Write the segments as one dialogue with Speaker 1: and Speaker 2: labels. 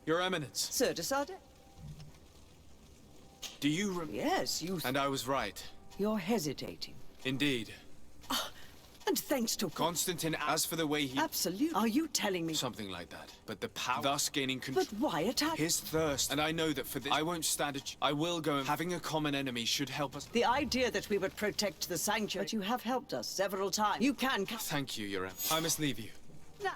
Speaker 1: Your Eminence.
Speaker 2: Sir de Sardet?
Speaker 1: Do you
Speaker 2: Yes, you...
Speaker 1: And I was right.
Speaker 2: You're hesitating.
Speaker 1: Indeed.
Speaker 2: And thanks to...
Speaker 1: Constantine, as for the way he...
Speaker 2: Absolutely. Are you telling me...
Speaker 1: Something like that. But the power... Thus gaining control...
Speaker 2: But why attack?
Speaker 1: His thirst. And I know that for this... I won't stand a... I will go and... Having a common enemy should help us...
Speaker 2: The idea that we would protect the sanctuary... But you have helped us several times. You can...
Speaker 1: Thank you, Your Eminence. I must leave you.
Speaker 2: No.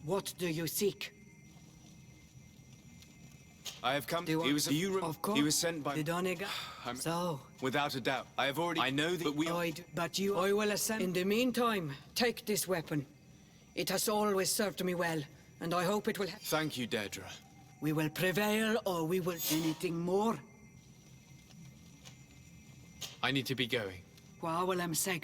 Speaker 3: What do you seek?
Speaker 1: I have come...
Speaker 3: He
Speaker 1: was sent by...
Speaker 3: The Donega? So...
Speaker 1: Without a doubt. I have already... I know that we...
Speaker 3: I will ascend. In the meantime, take this weapon. It has always served me well, and I hope it will...
Speaker 1: Thank you, Deirdre.
Speaker 3: We will prevail, or we will... Anything more?
Speaker 1: I need to be going.
Speaker 3: What will I say?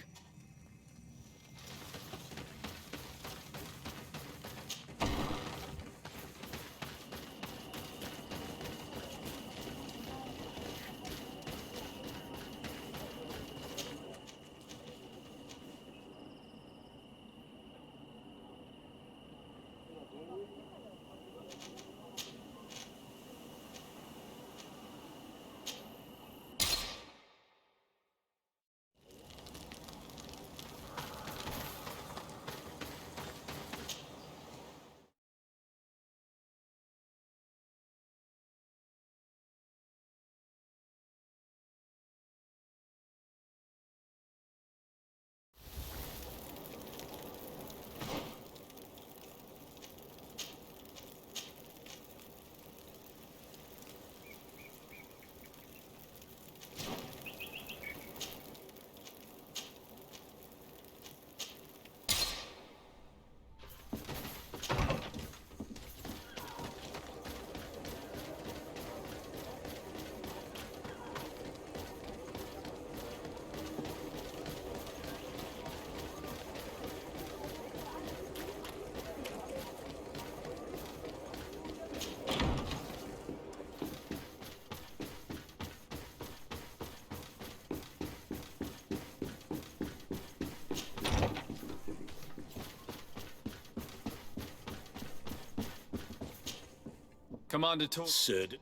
Speaker 1: Commander Tor...
Speaker 4: Sid,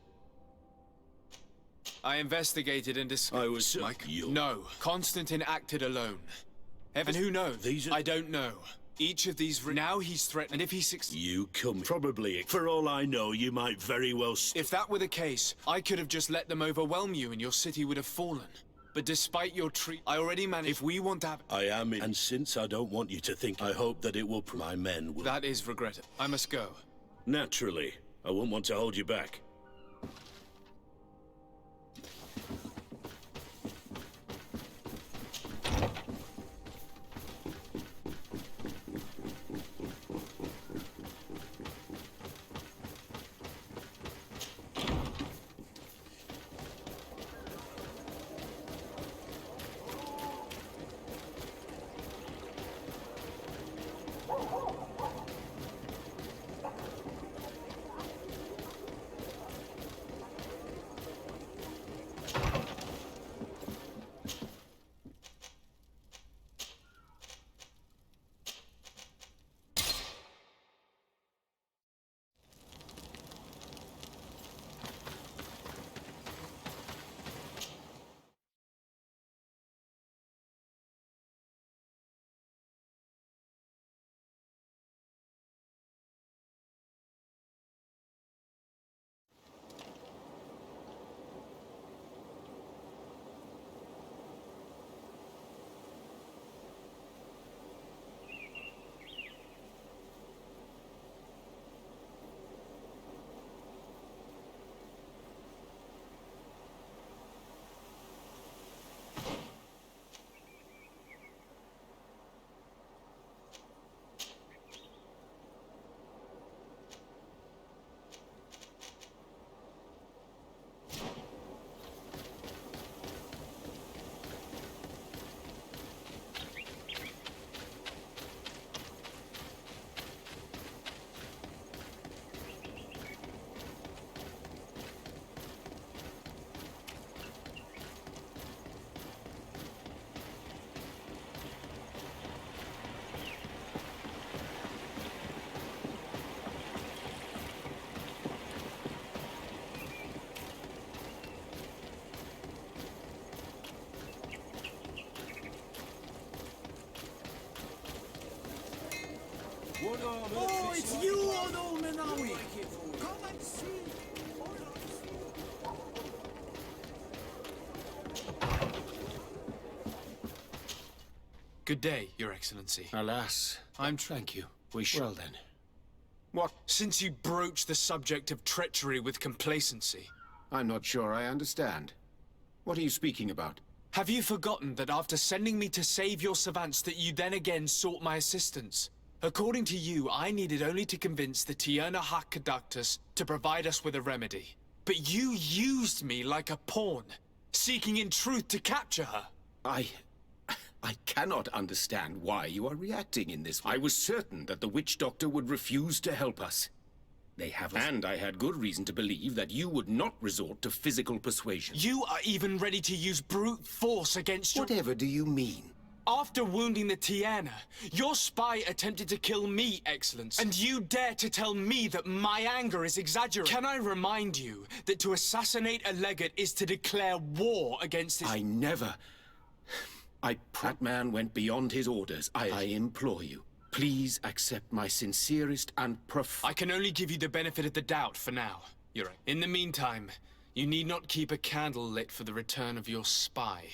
Speaker 1: I investigated and
Speaker 4: I was...
Speaker 1: No, Constantine acted alone. And who knows?
Speaker 4: These are...
Speaker 1: I don't know. Each of these... Now he's threatened, and if he
Speaker 4: You come... Probably. For all I know, you might very well...
Speaker 1: If that were the case, I could have just let them overwhelm you and your city would have fallen. But despite your I already managed... If we want to have...
Speaker 4: I am in... And since I don't want you to think, I hope that it will... My men will...
Speaker 1: That is regrettable. I must go.
Speaker 4: Naturally. I won't want to hold you back.
Speaker 5: Oh, it's you, old Menawi! Come and see!
Speaker 1: Good day, Your Excellency.
Speaker 6: Alas. Thank you. We shall. Well then. What?
Speaker 1: Since you broach the subject of treachery with complacency...
Speaker 6: I'm not sure I understand. What are you speaking about?
Speaker 1: Have you forgotten that after sending me to save your savants that you then again sought my assistance? According to you, I needed only to convince the Tierna Conductors to provide us with a remedy. But you used me like a pawn, seeking in truth to capture her.
Speaker 6: I cannot understand why you are reacting in this way. I was certain that the witch doctor would refuse to help us. They haven't. And I had good reason to believe that you would not resort to physical persuasion.
Speaker 1: You are even ready to use brute force against your...
Speaker 6: Whatever do you mean?
Speaker 1: After wounding the Tierna, your spy attempted to kill me, Excellence. And you dare to tell me that my anger is exaggerated. Can I remind you that to assassinate a legate is to declare war against his...
Speaker 6: I never... That man went beyond his orders. I implore you. Please accept my sincerest and
Speaker 1: I can only give you the benefit of the doubt for now, Your Honor. In the meantime, you need not keep a candle lit for the return of your spy.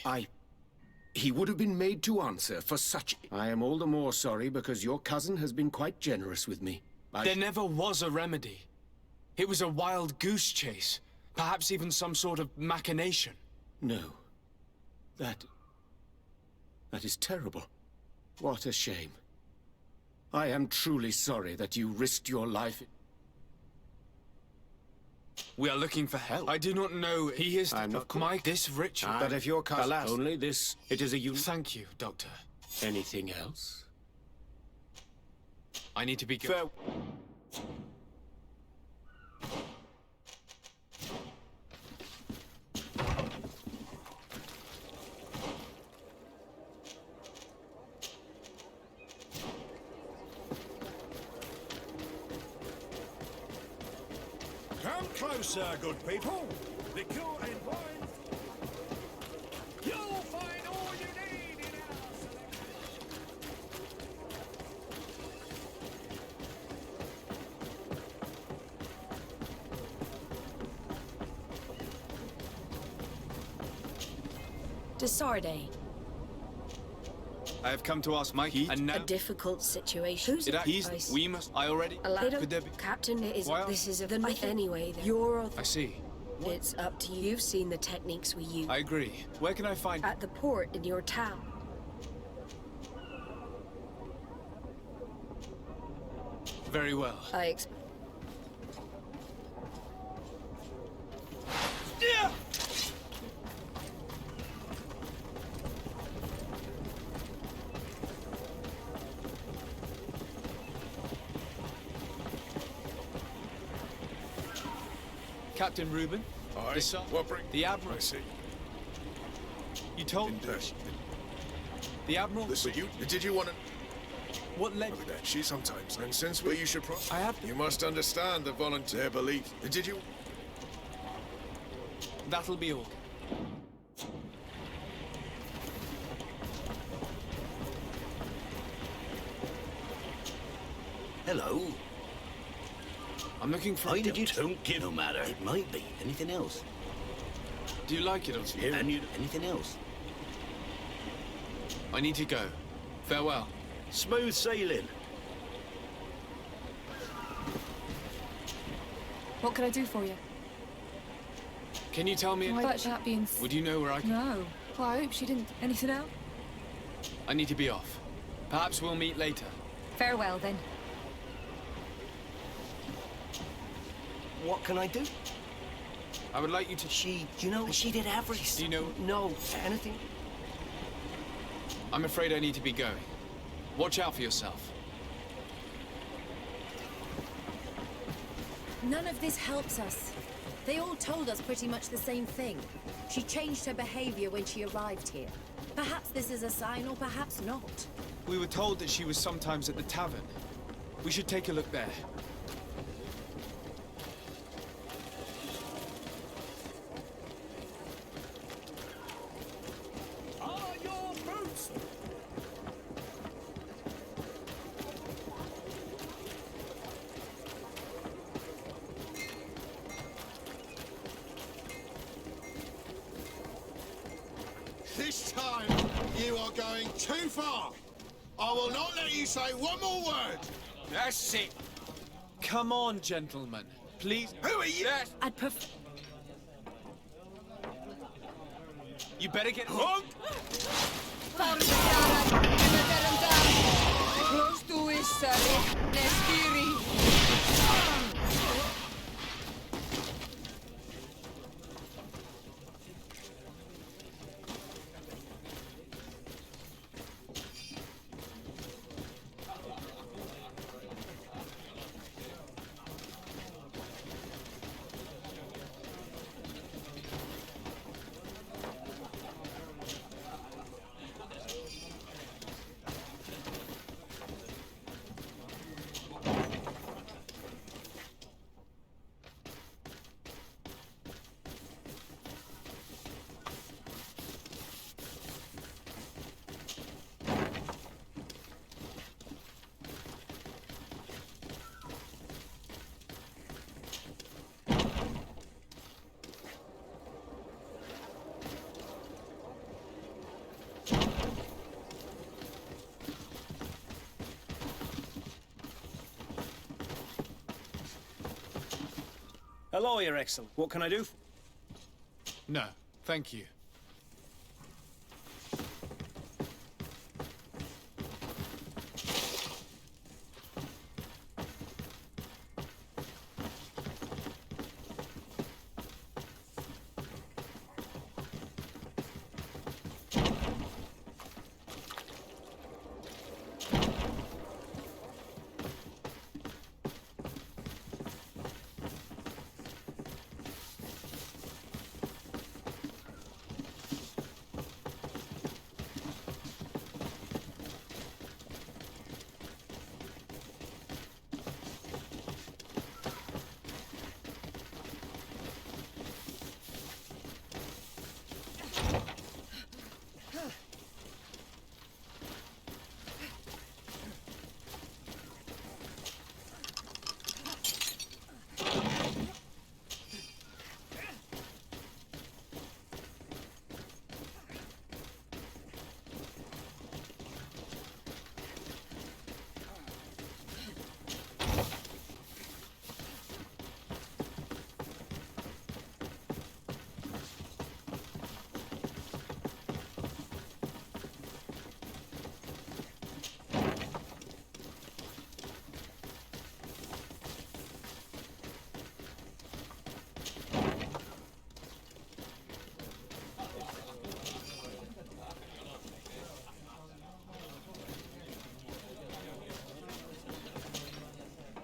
Speaker 6: He would have been made to answer for such... I am all the more sorry because your cousin has been quite generous with me.
Speaker 1: There never was a remedy. It was a wild goose chase. Perhaps even some sort of machination.
Speaker 6: No. That is terrible. What a shame. I am truly sorry that you risked your life.
Speaker 1: We are looking for help. I do not know. He is...
Speaker 6: I'm not...
Speaker 1: This ritual...
Speaker 6: But if your cousin... Alas, only this... It is a...
Speaker 1: Thank you, Doctor.
Speaker 6: Anything else?
Speaker 1: I need to be... Fair...
Speaker 5: Come closer, good people. Liqueur and wine.
Speaker 7: Desarde.
Speaker 1: I have come to ask Mikey, and now...
Speaker 7: A difficult situation. Who's
Speaker 1: We must... I already... Could there be...
Speaker 7: Captain, it is...
Speaker 1: Why-
Speaker 7: This is the... Anyway, then. You're...
Speaker 1: I see.
Speaker 7: It's up to you. You've seen the techniques we use.
Speaker 1: I agree. Where can I find...
Speaker 7: At the port in your town.
Speaker 1: Very well. Captain Reuben,
Speaker 8: Aye.
Speaker 1: this son,
Speaker 8: What bring?
Speaker 1: the Admiral.
Speaker 8: I see.
Speaker 1: You told the Admiral.
Speaker 8: Listen, did you want to?
Speaker 1: What led?
Speaker 8: Look at that. She sometimes. And since where you should pro.
Speaker 1: I have.
Speaker 8: You must understand the volunteer belief. Did you?
Speaker 1: That'll be all.
Speaker 4: Hello.
Speaker 1: I'm looking for.
Speaker 4: I don't give no matter. It might be. Anything else?
Speaker 1: Do you like it? Or
Speaker 4: Here and you. Anything else?
Speaker 1: I need to go. Farewell.
Speaker 4: Smooth sailing.
Speaker 9: What can I do for you?
Speaker 1: Can you tell me?
Speaker 9: But that being...
Speaker 1: Would you know where I can?
Speaker 9: No. Well, I hope she didn't... Anything else?
Speaker 1: I need to be off. Perhaps we'll meet later.
Speaker 9: Farewell, then.
Speaker 10: What can I do?
Speaker 1: I would like you to...
Speaker 10: She did avarice.
Speaker 1: Do you know...
Speaker 10: No, anything?
Speaker 1: I'm afraid I need to be going. Watch out for yourself.
Speaker 11: None of this helps us. They all told us pretty much the same thing. She changed her behavior when she arrived here. Perhaps this is a sign, or perhaps not.
Speaker 1: We were told that she was sometimes at the tavern. We should take a look there.
Speaker 5: Are your boots?
Speaker 12: This time, you are going too far. I will not let you say one more word.
Speaker 1: That's it. Come on, gentlemen. Please.
Speaker 12: Who are you?
Speaker 11: I'd prefer...
Speaker 1: You better get...
Speaker 10: Hello, Your Excellence. What can I do?
Speaker 1: No, thank you.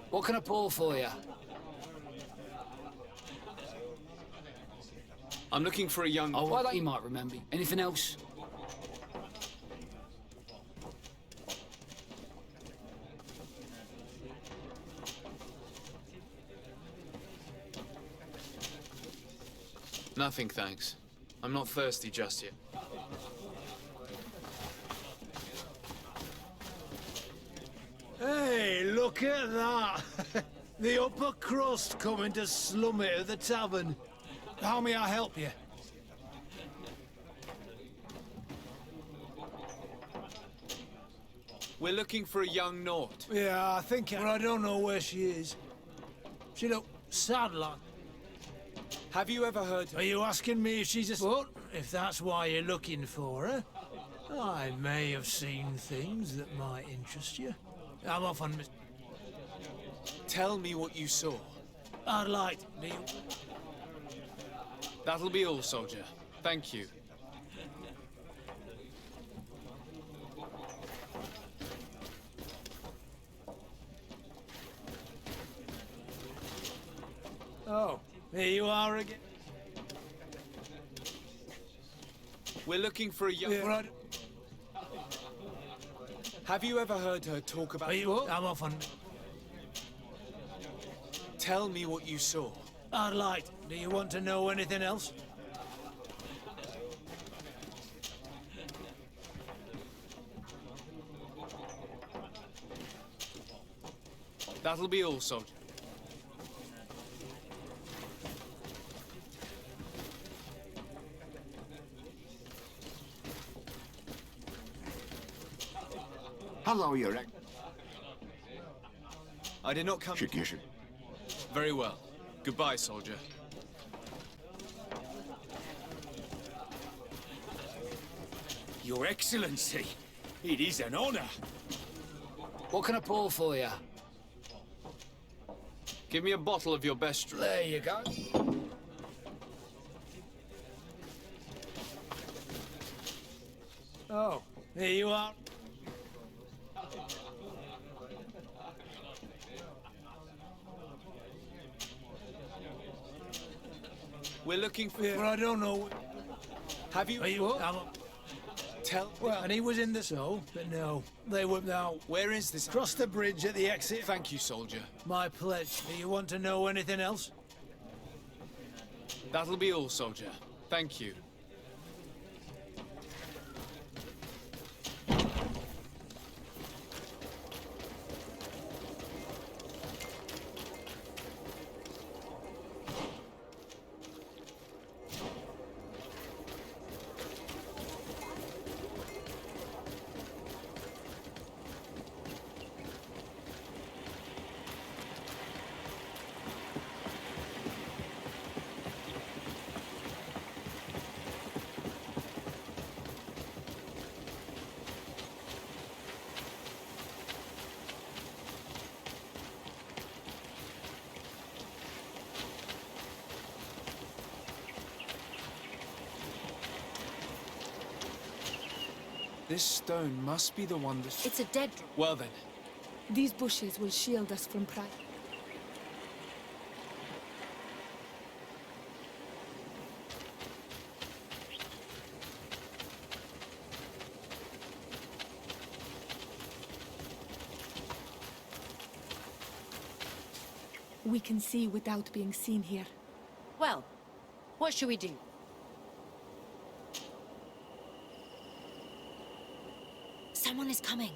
Speaker 13: What can I pull for you?
Speaker 1: I'm looking for a young...
Speaker 13: Oh, well, that you might remember. Anything else?
Speaker 1: Nothing, thanks. I'm not thirsty just yet.
Speaker 5: Hey, look at that! The upper crust coming to slum it at the tavern. How may I help you?
Speaker 1: We're looking for a young Nort.
Speaker 5: Yeah, I think but I don't know where she is. She look sad like.
Speaker 1: Have you ever heard...
Speaker 5: Are you asking me if she's a... But if that's why you're looking for her, I may have seen things that might interest you. I'm off on...
Speaker 1: Tell me what you saw.
Speaker 5: I'd like to be...
Speaker 1: That'll be all, soldier. Thank you.
Speaker 5: Oh, here you are again.
Speaker 1: We're looking for a young...
Speaker 5: Yeah, right.
Speaker 1: Have you ever heard her talk about...
Speaker 5: Are you up? I'm off on...
Speaker 1: Tell me what you saw.
Speaker 5: I'd like to. Do you want to know anything else?
Speaker 1: That'll be all, soldier.
Speaker 14: Hello, Your Ex...
Speaker 1: I did not come...
Speaker 14: Shikishin.
Speaker 1: Very well. Goodbye, soldier.
Speaker 6: Your Excellency, it is an honor.
Speaker 13: What can I pull for you?
Speaker 1: Give me a bottle of your best...
Speaker 13: There you go.
Speaker 5: Oh, here you are.
Speaker 1: We're looking for...
Speaker 5: Yeah, but I don't know...
Speaker 1: Have you...
Speaker 5: Are you up?
Speaker 1: Tell...
Speaker 5: Well, and he was in the soul, but no. They were now...
Speaker 1: Where is this...
Speaker 5: Cross the bridge at the exit.
Speaker 1: Thank you, soldier.
Speaker 5: My pledge. Do you want to know anything else?
Speaker 1: That'll be all, soldier. Thank you. This stone must be the one that...
Speaker 11: It's a dead drop.
Speaker 1: Well then.
Speaker 9: These bushes will shield us from pride. We can see without being seen here.
Speaker 11: Well, what should we do? Someone is coming.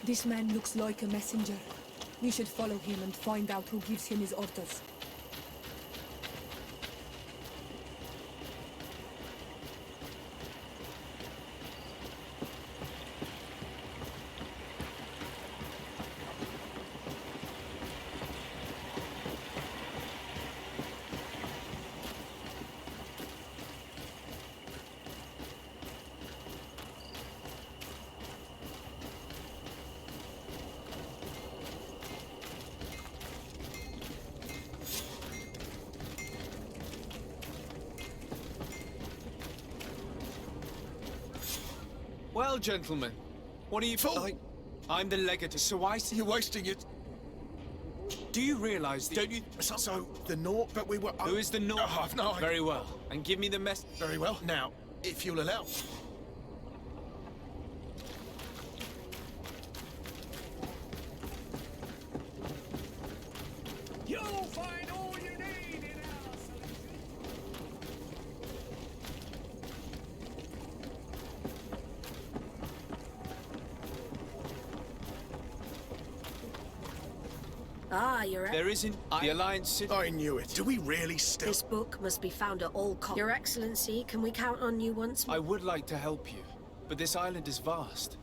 Speaker 9: This man looks like a messenger. We should follow him and find out who gives him his orders.
Speaker 1: Well, gentlemen, what are you...
Speaker 8: Fool!
Speaker 1: I'm the legate, so I see...
Speaker 8: You're wasting it.
Speaker 1: Do you realize that... Don't you...
Speaker 8: So, the North, but we were...
Speaker 1: Who is the North?
Speaker 8: Oh, I've no idea.
Speaker 1: Very well. And give me the mess...
Speaker 8: Very well. Now, if you'll allow...
Speaker 5: You'll find all you need in our selection.
Speaker 7: Ah, you're...
Speaker 1: There isn't... The Alliance...
Speaker 8: I knew it. Do we really still...
Speaker 7: This book must be found at all costs. Your Excellency, can we count on you once more?
Speaker 1: I would like to help you, but this island is vast.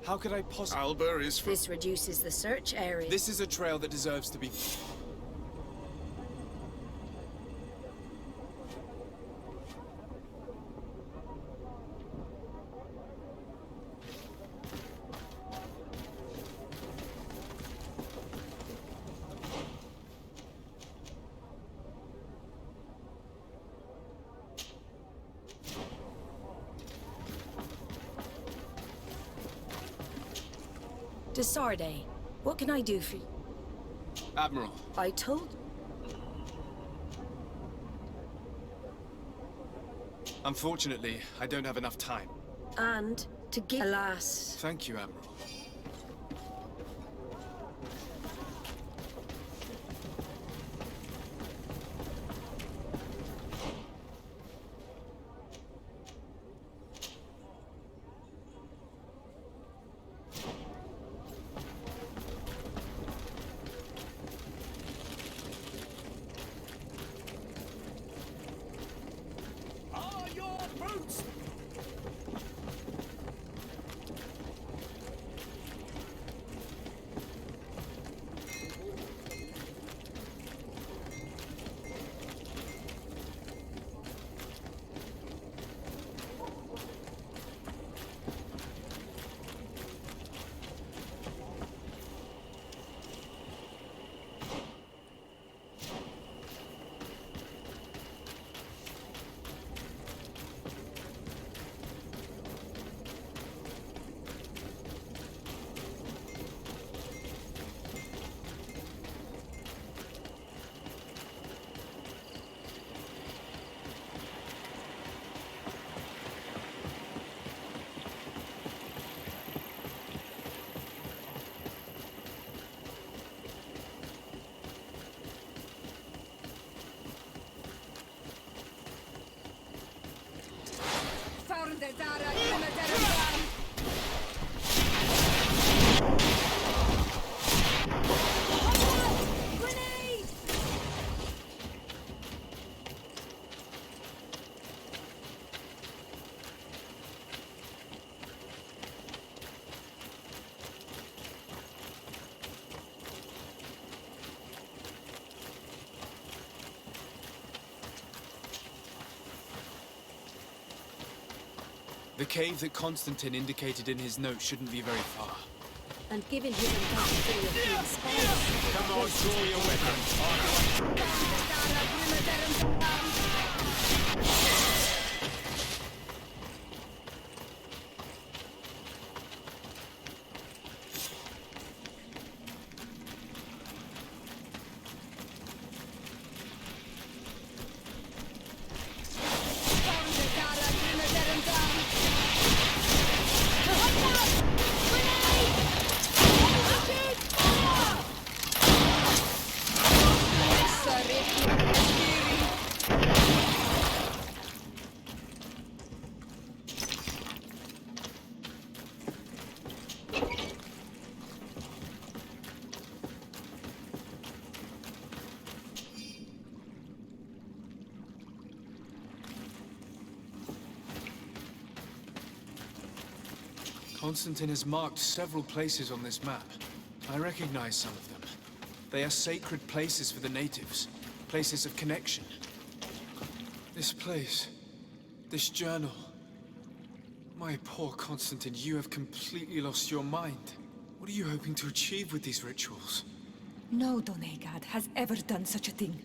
Speaker 1: How could I possibly...
Speaker 8: Alba is...
Speaker 7: This reduces the search area.
Speaker 1: This is a trail that deserves to be...
Speaker 7: Desarde, what can I do for you?
Speaker 1: Admiral.
Speaker 7: I told...
Speaker 1: Unfortunately, I don't have enough time.
Speaker 7: And to give... Alas.
Speaker 1: Thank you, Admiral.
Speaker 5: Are your boots?
Speaker 1: The cave that Constantine indicated in his note shouldn't be very far.
Speaker 7: And given his intensity of being spared...
Speaker 1: Come on, draw your weapons. Constantine has marked several places on this map. I recognize some of them. They are sacred places for the natives, places of connection. This place, this journal. My poor Constantine, you have completely lost your mind. What are you hoping to achieve with these rituals?
Speaker 9: No Donegad has ever done such a thing.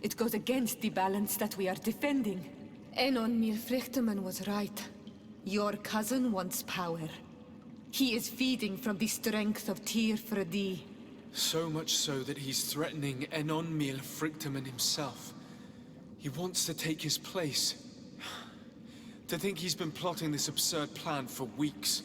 Speaker 9: It goes against the balance that we are defending. Enon Mir Frichterman was right. Your cousin wants power. He is feeding from the strength of Tyr Fredi.
Speaker 1: So much so that he's threatening Enon Mil Frictamen himself. He wants to take his place. To think he's been plotting this absurd plan for weeks.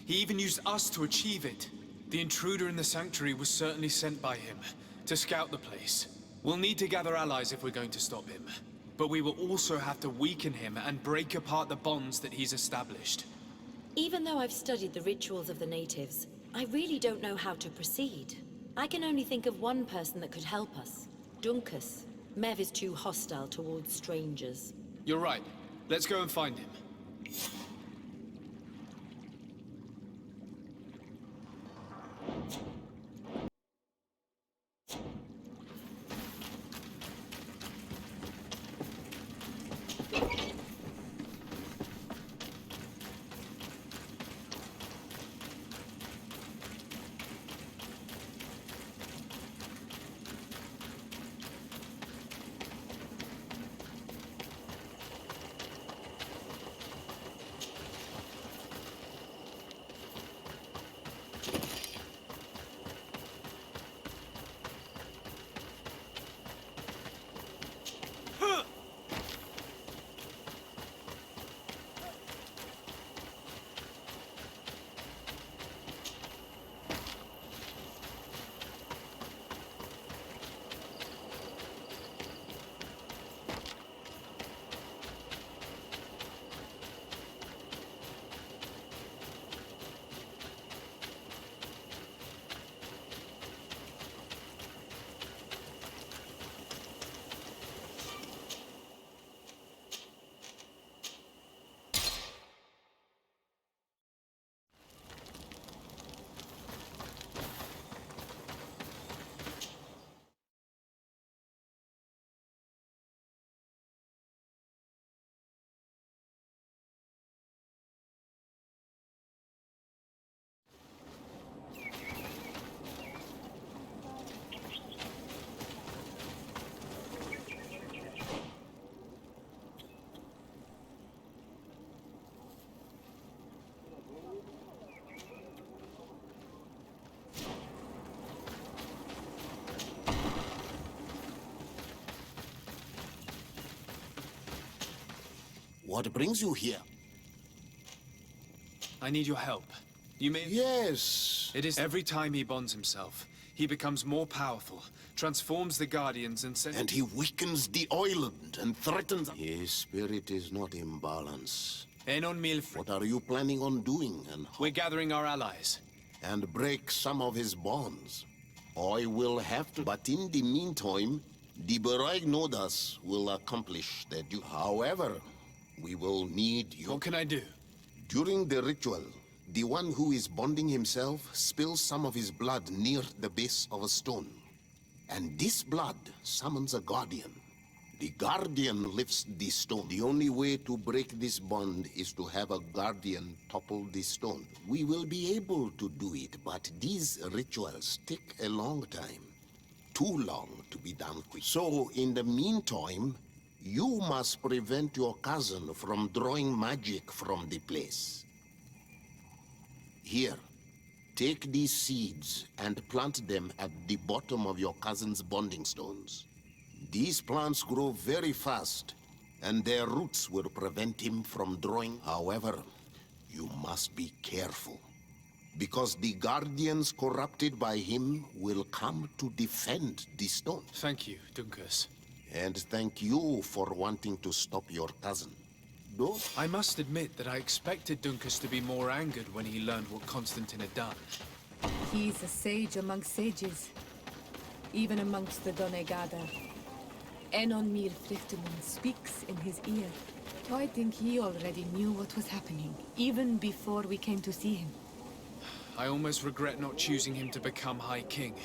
Speaker 1: He even used us to achieve it. The intruder in the sanctuary was certainly sent by him, to scout the place. We'll need to gather allies if we're going to stop him. But we will also have to weaken him and break apart the bonds that he's established.
Speaker 15: Even though I've studied the rituals of the natives, I really don't know how to proceed. I can only think of one person that could help us. Dunkus. Mev is too hostile towards strangers.
Speaker 1: You're right. Let's go and find him.
Speaker 16: What brings you here?
Speaker 1: I need your help. You may...
Speaker 16: Yes.
Speaker 1: It is every time he bonds himself, he becomes more powerful, transforms the Guardians and sends...
Speaker 16: And he weakens the island and threatens... His spirit is not in balance.
Speaker 1: Enon Milfred.
Speaker 16: What are you planning on doing? And
Speaker 1: we're gathering our allies.
Speaker 16: And break some of his bonds. I will have to... But in the meantime, the Nodas will accomplish their duty. However, we will need you.
Speaker 1: What can I do?
Speaker 16: During the ritual, the one who is bonding himself spills some of his blood near the base of a stone. And this blood summons a guardian. The guardian lifts the stone. The only way to break this bond is to have a guardian topple the stone. We will be able to do it, but these rituals take a long time. Too long to be done quick. So, in the meantime, you must prevent your cousin from drawing magic from the place. Here, take these seeds and plant them at the bottom of your cousin's bonding stones. These plants grow very fast, and their roots will prevent him from drawing. However, you must be careful, because the guardians corrupted by him will come to defend the stone.
Speaker 1: Thank you, Dunkus.
Speaker 16: And thank you for wanting to stop your cousin.
Speaker 1: I must admit that I expected Dunkus to be more angered when he learned what Constantine had done.
Speaker 9: He's a sage among sages, even amongst the Donegada. Enon Mir Frichtemann speaks in his ear. I think he already knew what was happening, even before we came to see him.
Speaker 1: I almost regret not choosing him to become High King.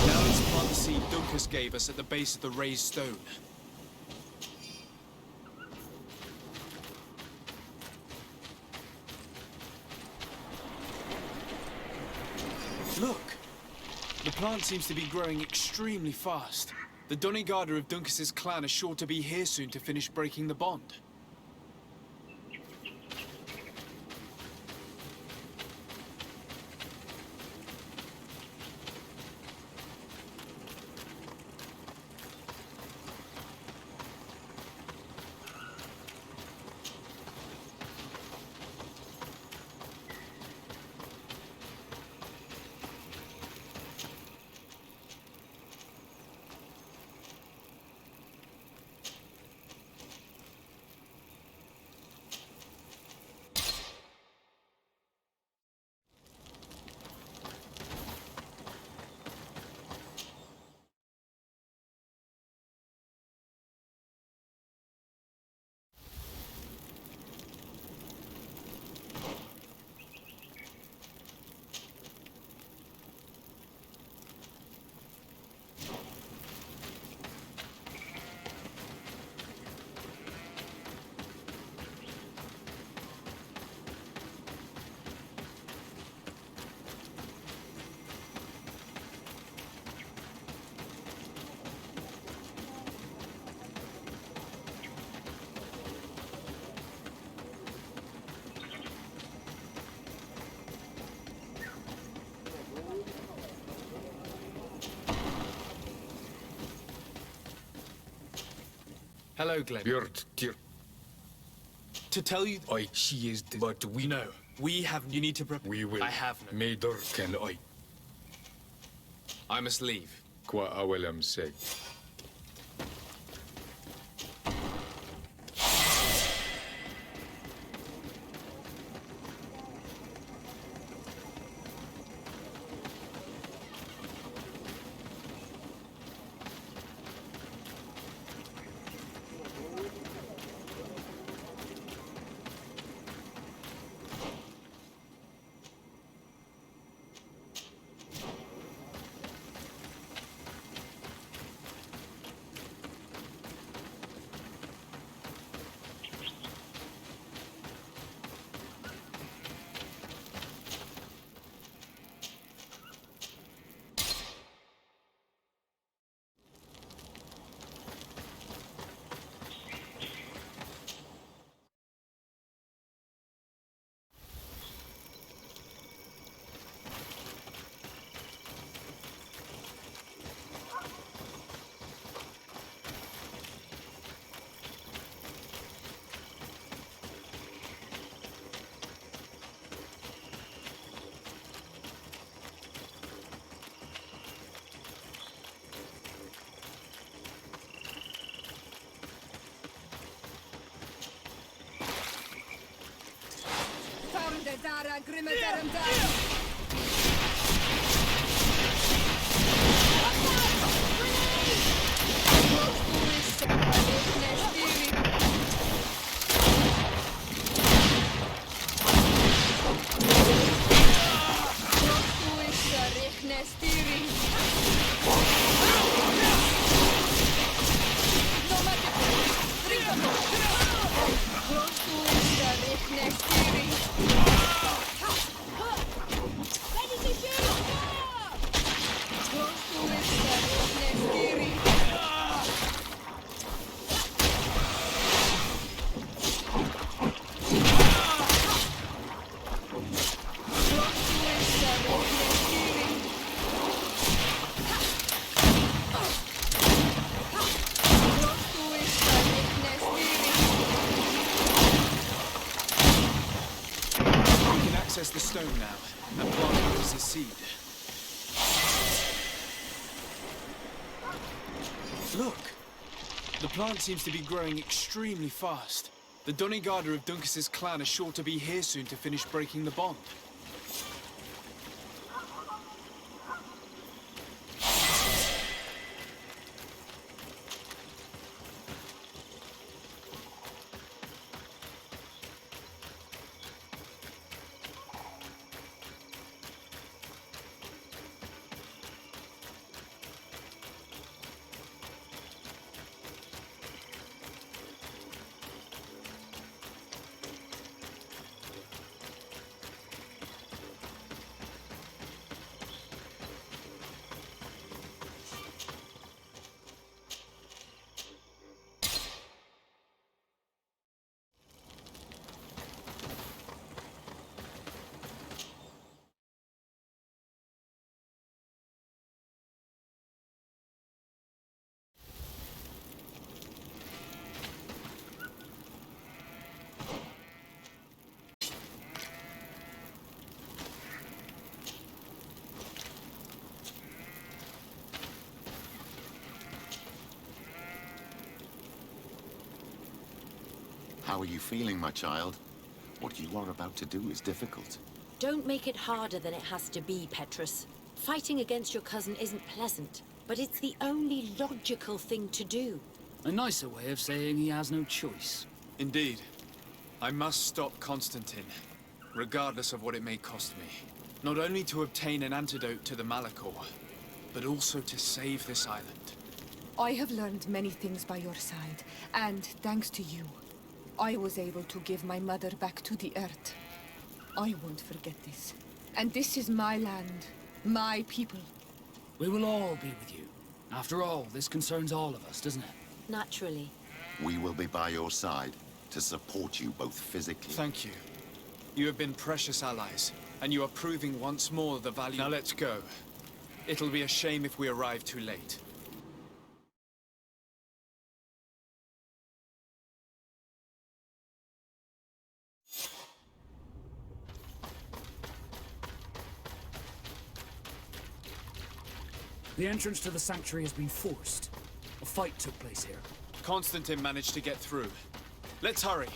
Speaker 1: Now let's plant the seed Dunkus gave us at the base of the raised stone. Look! The plant seems to be growing extremely fast. The Donegada of Dunkus's clan are sure to be here soon to finish breaking the bond. Hello, Glenn.
Speaker 17: Björt, dear.
Speaker 1: To tell you...
Speaker 17: She is dead. But we...
Speaker 1: No, we have... You need to prepare...
Speaker 17: We will.
Speaker 1: I have no...
Speaker 17: Mader can
Speaker 1: I must leave.
Speaker 17: Qua awelem say.
Speaker 9: Dara Grimadaram Dara.
Speaker 1: The stone now, and plant it as a seed. Look! The plant seems to be growing extremely fast. The Donegada of Dunkus's clan are sure to be here soon to finish breaking the bond.
Speaker 14: How are you feeling, my child? What you are about to do is difficult.
Speaker 15: Don't make it harder than it has to be, Petrus. Fighting against your cousin isn't pleasant, but it's the only logical thing to do.
Speaker 13: A nicer way of saying he has no choice.
Speaker 1: Indeed. I must stop Constantine, regardless of what it may cost me. Not only to obtain an antidote to the Malachor, but also to save this island.
Speaker 9: I have learned many things by your side, and thanks to you, I was able to give my mother back to the earth. I won't forget this. And this is my land, my people.
Speaker 13: We will all be with you. After all, this concerns all of us, doesn't it?
Speaker 15: Naturally.
Speaker 14: We will be by your side to support you both physically.
Speaker 1: Thank you. You have been precious allies, and you are proving once more the value. Now let's go. It'll be a shame if we arrive too late.
Speaker 13: The entrance to the sanctuary has been forced. A fight took place here.
Speaker 1: Constantine managed to get through. Let's hurry.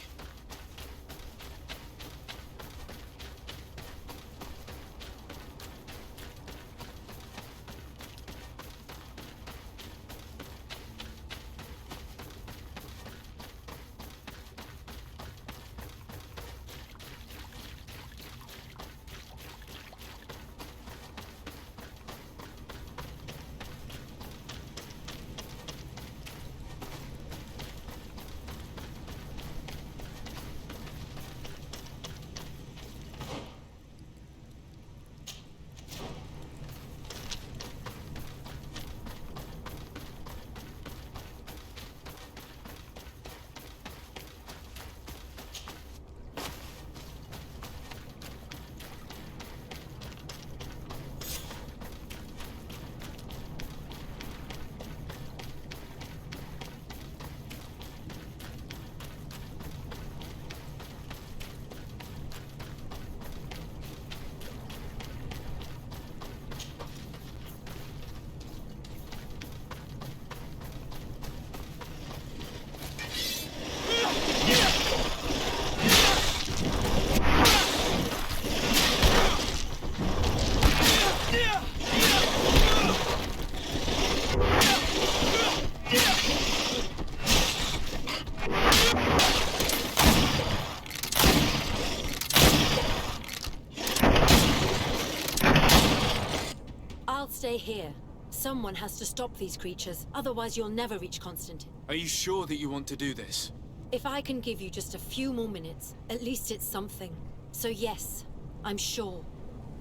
Speaker 15: Stay here. Someone has to stop these creatures, otherwise you'll never reach Constantine.
Speaker 1: Are you sure that you want to do this?
Speaker 15: If I can give you just a few more minutes, at least it's something. So yes, I'm sure.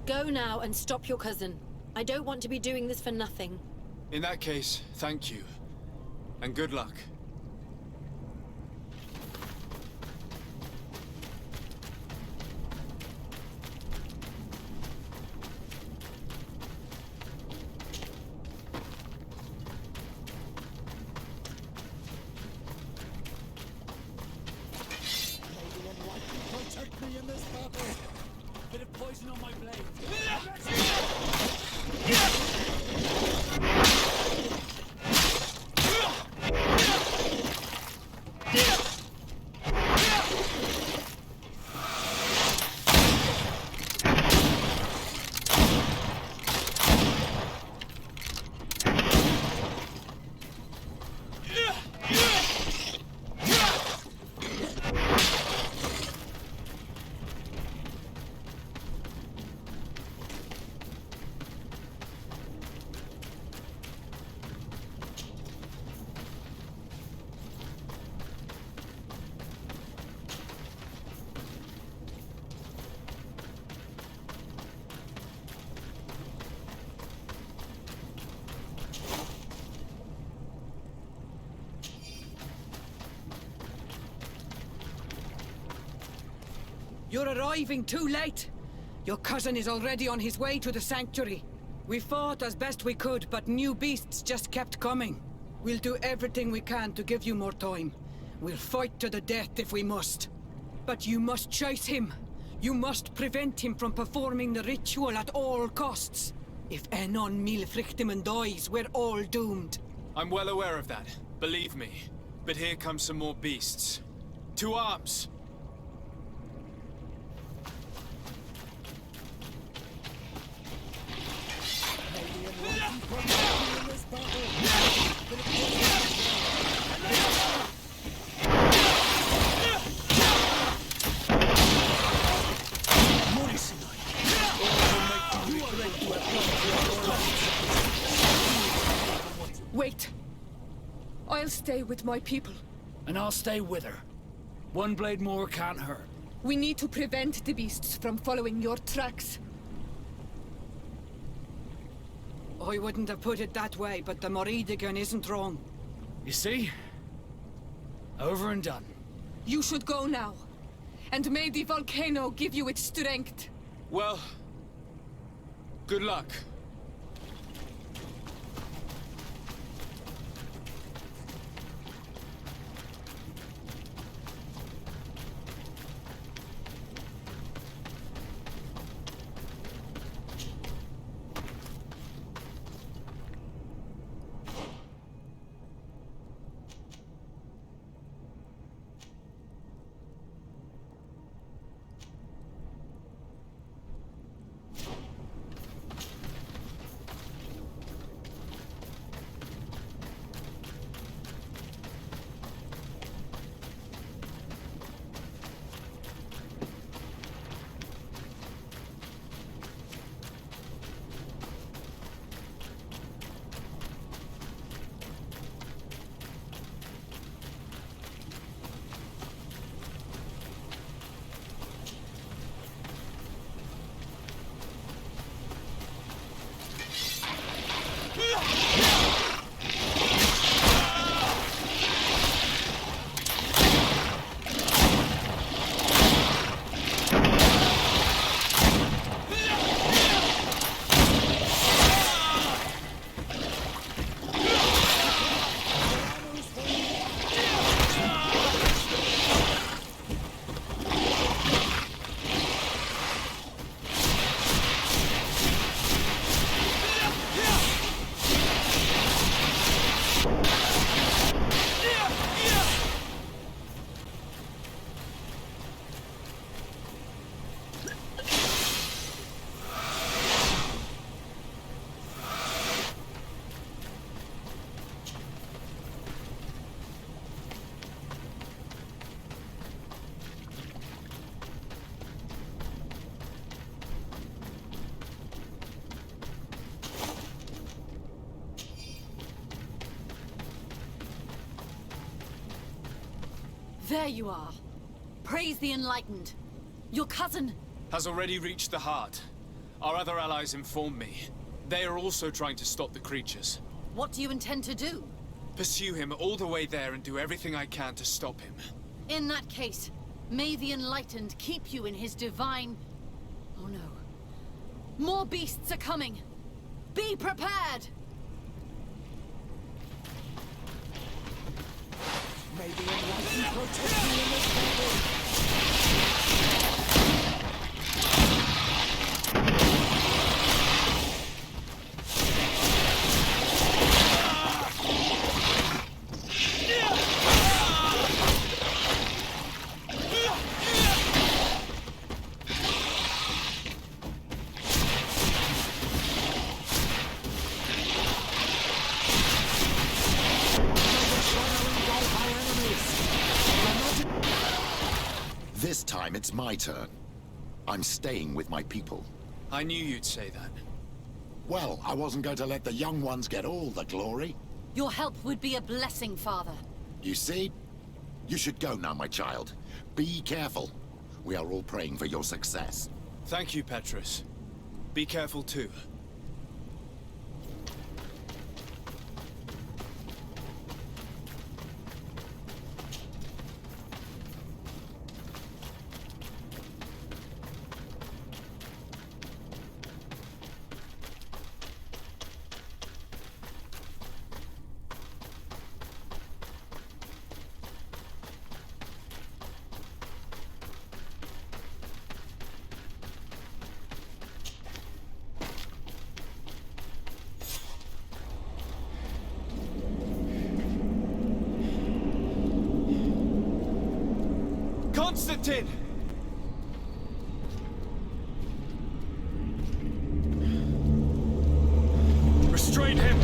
Speaker 15: Go now and stop your cousin. I don't want to be doing this for nothing.
Speaker 1: In that case, thank you. And good luck.
Speaker 13: Protect me in this battle. Bit of poison on my blade.
Speaker 3: You're arriving too late. Your cousin is already on his way to the sanctuary. We fought as best we could, but new beasts just kept coming. We'll do everything we can to give you more time. We'll fight to the death if we must. But you must chase him. You must prevent him from performing the ritual at all costs. If Enon Milfrichtimen dies, we're all doomed.
Speaker 1: I'm well aware of that, believe me. But here come some more beasts. To arms!
Speaker 9: Wait. I'll stay with my people.
Speaker 13: And I'll stay with her. One blade more can't hurt.
Speaker 9: We need to prevent the beasts from following your tracks.
Speaker 3: I wouldn't have put it that way, but the Morridigan isn't wrong.
Speaker 13: You see? Over and done.
Speaker 9: You should go now. And may the volcano give you its strength.
Speaker 1: Well, good luck.
Speaker 11: There you are. Praise the Enlightened. Your cousin...
Speaker 1: has already reached the heart. Our other allies informed me. They are also trying to stop the creatures.
Speaker 11: What do you intend to do?
Speaker 1: Pursue him all the way there and do everything I can to stop him.
Speaker 11: In that case, may the Enlightened keep you in his divine... Oh no. More beasts are coming! Be prepared!
Speaker 5: May the Enlightened protect you in this battle!
Speaker 14: This time it's my turn. I'm staying with my people.
Speaker 1: I knew you'd say that.
Speaker 14: Well, I wasn't going to let the young ones get all the glory.
Speaker 11: Your help would be a blessing, Father.
Speaker 14: You see? You should go now, my child. Be careful. We are all praying for your success.
Speaker 1: Thank you, Petrus. Be careful too. in! Restrain him!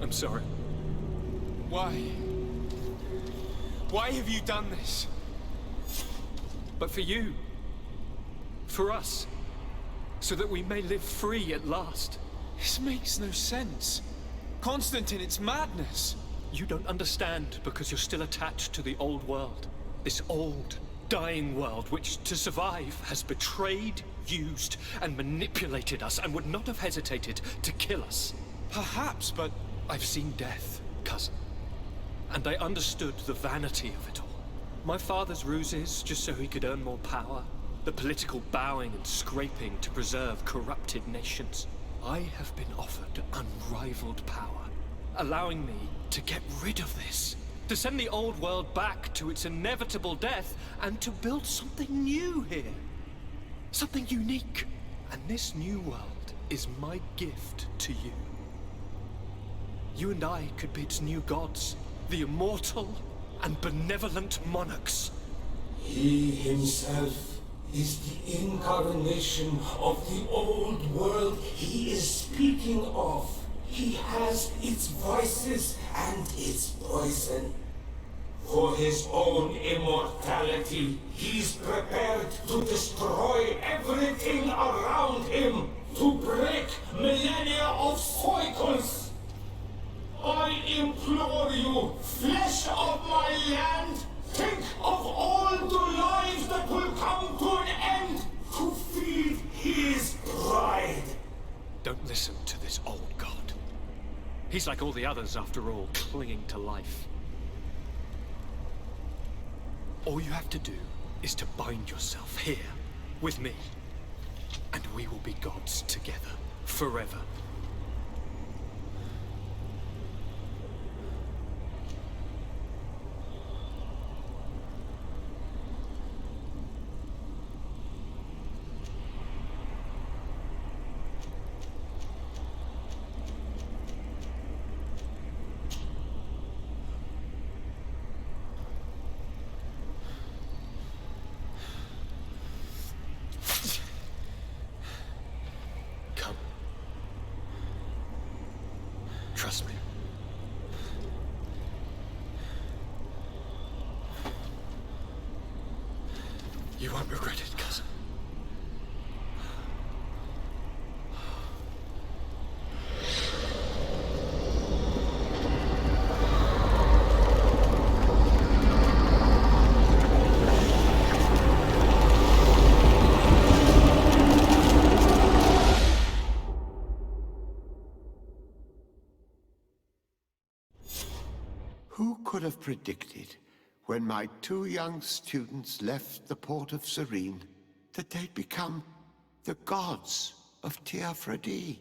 Speaker 18: I'm sorry.
Speaker 1: Why? Why have you done this?
Speaker 18: But for you. For us. So that we may live free at last.
Speaker 1: This makes no sense. Constantine, it's madness.
Speaker 18: You don't understand because you're still attached to the old world. This old, dying world which, to survive, has betrayed, used, and manipulated us and would not have hesitated to kill us.
Speaker 1: Perhaps, but
Speaker 18: I've seen death, cousin. And I understood the vanity of it all. My father's ruses just so he could earn more power. The political bowing and scraping to preserve corrupted nations. I have been offered unrivaled power, allowing me to get rid of this. To send the old world back to its inevitable death and to build something new here. Something unique. And this new world is my gift to you. You and I could be its new gods, the immortal and benevolent monarchs.
Speaker 19: He himself is the incarnation of the old world he is speaking of. He has its voices and its poison. For his own immortality, he's prepared to destroy everything around him, to break millennia of cycles. I implore you, flesh of my land, think of all the lives that will come to an end to feed his pride.
Speaker 18: Don't listen to this old god. He's like all the others, after all, clinging to life. All you have to do is to bind yourself here, with me. And we will be gods together, forever. Trust me. You won't regret it, cousin.
Speaker 20: Who could have predicted, when my two young students left the port of Serene, that they'd become the gods of Teofredi,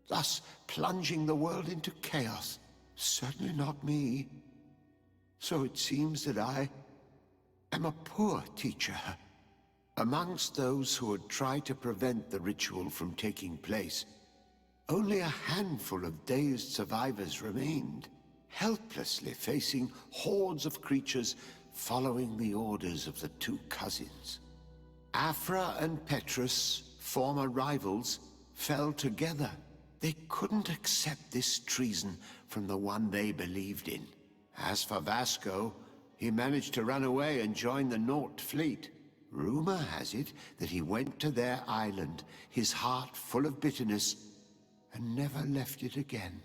Speaker 20: thus plunging the world into chaos? Certainly not me. So it seems that I am a poor teacher. Amongst those who had tried to prevent the ritual from taking place, only a handful of dazed survivors remained, helplessly facing hordes of creatures following the orders of the two cousins. Afra and Petrus, former rivals, fell together. They couldn't accept this treason from the one they believed in. As for Vasco, he managed to run away and join the Nort fleet. Rumor has it that he went to their island, his heart full of bitterness, and never left it again.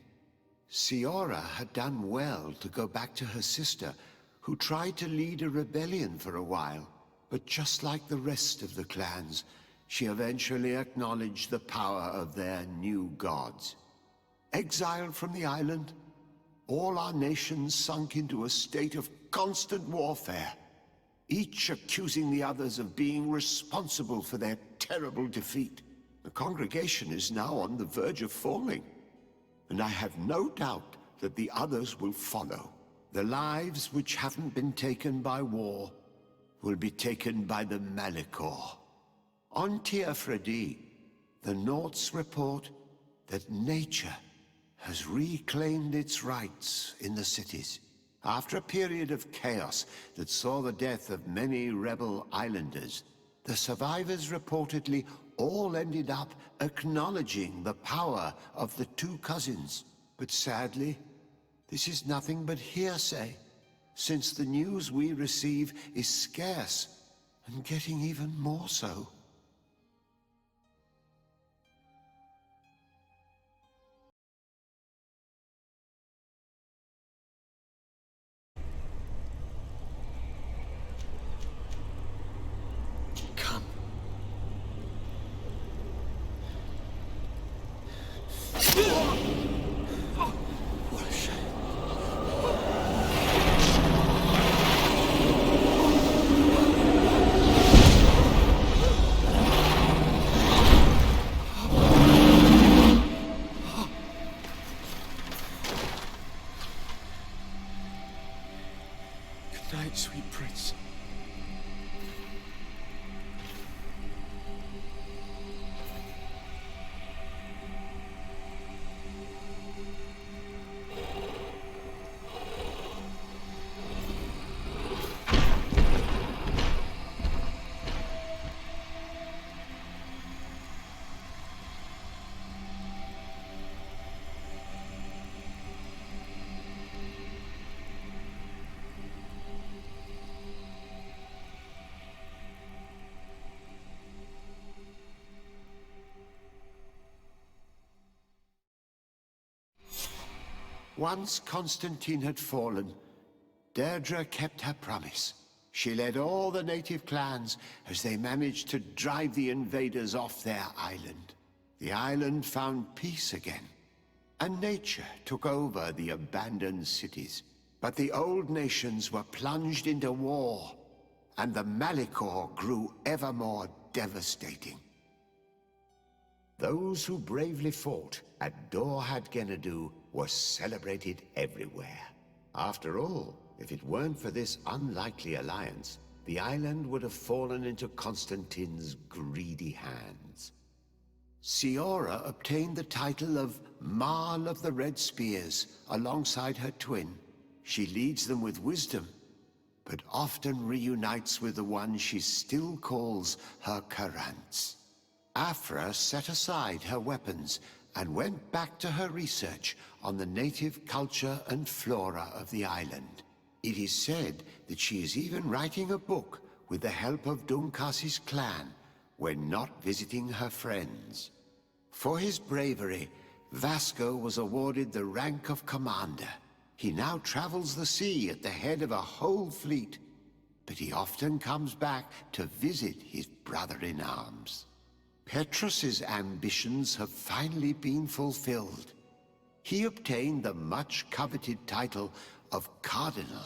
Speaker 20: Siora had done well to go back to her sister, who tried to lead a rebellion for a while. But just like the rest of the clans, she eventually acknowledged the power of their new gods. Exiled from the island, all our nations sunk into a state of constant warfare, each accusing the others of being responsible for their terrible defeat. The congregation is now on the verge of falling, and I have no doubt that the others will follow. The lives which haven't been taken by war will be taken by the Malicor. On Teofredi, the Norts report that nature has reclaimed its rights in the cities. After a period of chaos that saw the death of many rebel islanders, the survivors reportedly all ended up acknowledging the power of the two cousins. But sadly, this is nothing but hearsay, since the news we receive is scarce and getting even more so. Once Constantine had fallen, Deirdre kept her promise. She led all the native clans as they managed to drive the invaders off their island. The island found peace again, and nature took over the abandoned cities. But the old nations were plunged into war, and the Malicor grew ever more devastating. Those who bravely fought at Dorhad Genadu were celebrated everywhere. After all, if it weren't for this unlikely alliance, the island would have fallen into Constantine's greedy hands. Siora obtained the title of Marl of the Red Spears alongside her twin. She leads them with wisdom, but often reunites with the one she still calls her Karants. Afra set aside her weapons and went back to her research on the native culture and flora of the island. It is said that she is even writing a book with the help of Dunkas's clan when not visiting her friends. For his bravery, Vasco was awarded the rank of commander. He now travels the sea at the head of a whole fleet, but he often comes back to visit his brother-in-arms. Petrus's ambitions have finally been fulfilled. He obtained the much-coveted title of Cardinal.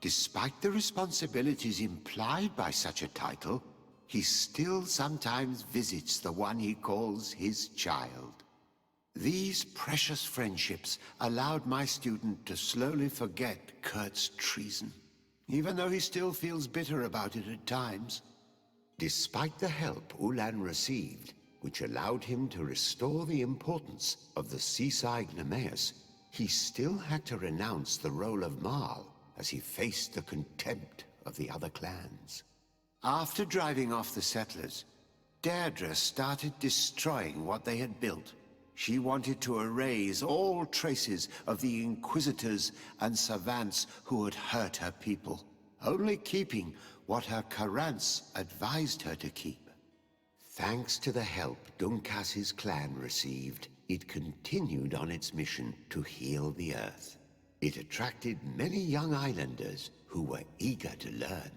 Speaker 20: Despite the responsibilities implied by such a title, he still sometimes visits the one he calls his child. These precious friendships allowed my student to slowly forget Kurt's treason, even though he still feels bitter about it at times. Despite the help Ulan received, which allowed him to restore the importance of the seaside Nemeus, he still had to renounce the role of Marl as he faced the contempt of the other clans. After driving off the settlers, Deirdre started destroying what they had built. She wanted to erase all traces of the Inquisitors and Savants who had hurt her people, only keeping what her Karants advised her to keep. Thanks to the help Dunkas's clan received, it continued on its mission to heal the Earth. It attracted many young islanders who were eager to learn.